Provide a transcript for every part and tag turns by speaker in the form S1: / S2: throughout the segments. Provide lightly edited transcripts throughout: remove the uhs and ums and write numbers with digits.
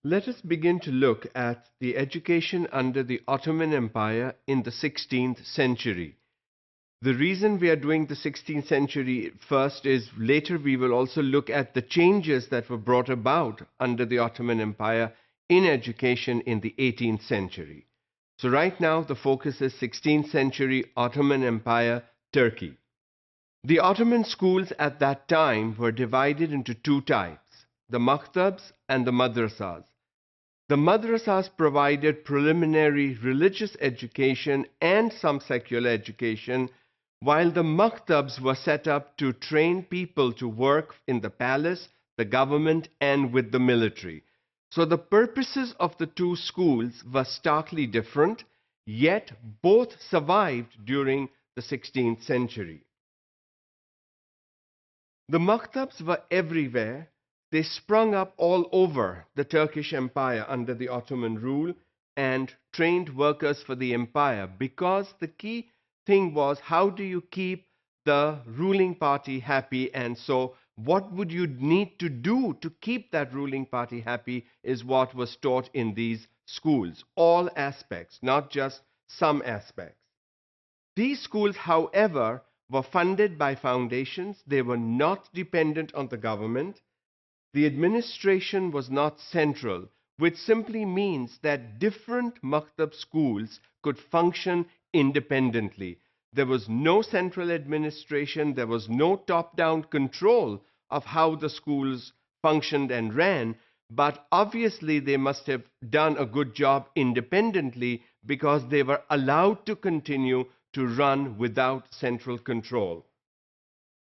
S1: Let us begin to look at the education under the Ottoman Empire in the 16th century. The reason we are doing the 16th century first is later we will also look at the changes that were brought about under the Ottoman Empire in education in the 18th century. So right now the focus is 16th century Ottoman Empire, Turkey. The Ottoman schools at that time were divided into two types, the maktabs and the madrasas. The madrasas provided preliminary religious education and some secular education, while the maktabs were set up to train people to work in the palace, the government, and with the military. So the purposes of the two schools were starkly different, yet both survived during the 16th century. The maktabs were everywhere. They sprung up all over the Turkish Empire under the Ottoman rule and trained workers for the empire, because the key thing was, how do you keep the ruling party happy? And so what would you need to do to keep that ruling party happy is what was taught in these schools, all aspects, not just some aspects. These schools, however, were funded by foundations. They were not dependent on the government. The administration was not central, which simply means that different maktab schools could function independently. There was no central administration, there was no top-down control of how the schools functioned and ran, but obviously they must have done a good job independently because they were allowed to continue to run without central control.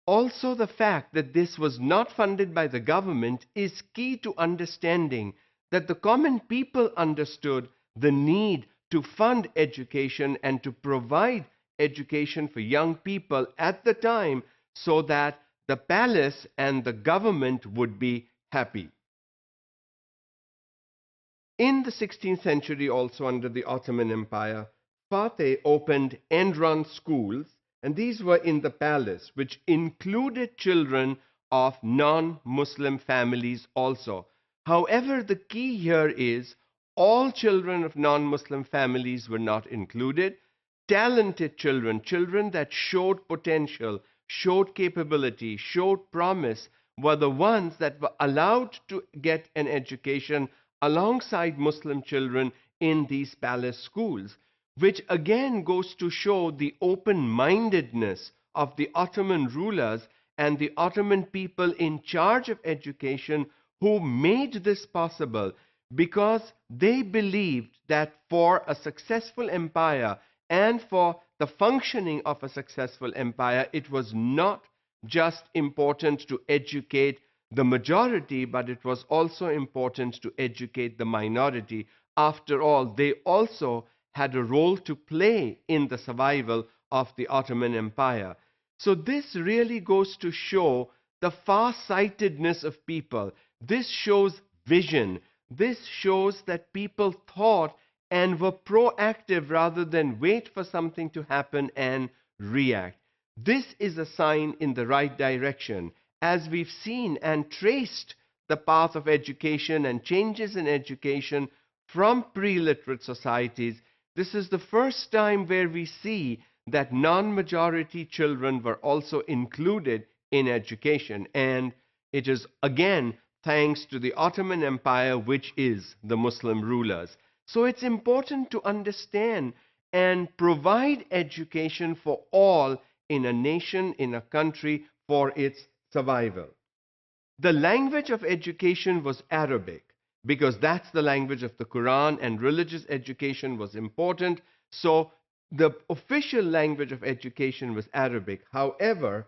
S1: Also, the fact that this was not funded by the government is key to understanding that the common people understood the need to fund education and to provide education for young people at the time so that the palace and the government would be happy. In the 16th century, also under the Ottoman Empire, Fateh opened end-run schools, and these were in the palace, which included children of non-Muslim families also. However, the key here is all children of non-Muslim families were not included. Talented children, children that showed potential, showed capability, showed promise, were the ones that were allowed to get an education alongside Muslim children in these palace schools, which again goes to show the open-mindedness of the Ottoman rulers and the Ottoman people in charge of education, who made this possible because they believed that for a successful empire and for the functioning of a successful empire, it was not just important to educate the majority, but it was also important to educate the minority. After all, they also had a role to play in the survival of the Ottoman Empire. So this really goes to show the far-sightedness of people. This shows vision. This shows that people thought and were proactive rather than wait for something to happen and react. This is a sign in the right direction, as we've seen and traced the path of education and changes in education from pre-literate societies. This is the first time where we see that non-majority children were also included in education, and it is again thanks to the Ottoman Empire, which is the Muslim rulers. So it's important to understand and provide education for all in a nation, in a country, for its survival. The language of education was Arabic, because that's the language of the Quran, and religious education was important. So the official language of education was Arabic. However,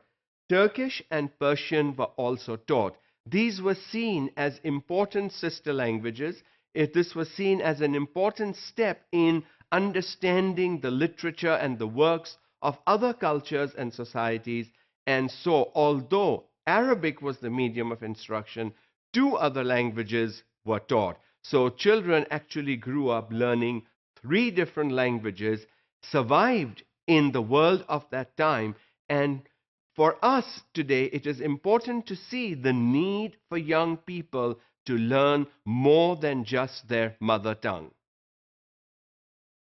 S1: Turkish and Persian were also taught. These were seen as important sister languages. This was seen as an important step in understanding the literature and the works of other cultures and societies. And so, although Arabic was the medium of instruction, two other languages were taught. So children actually grew up learning three different languages, survived in the world of that time. And for us today, it is important to see the need for young people to learn more than just their mother tongue.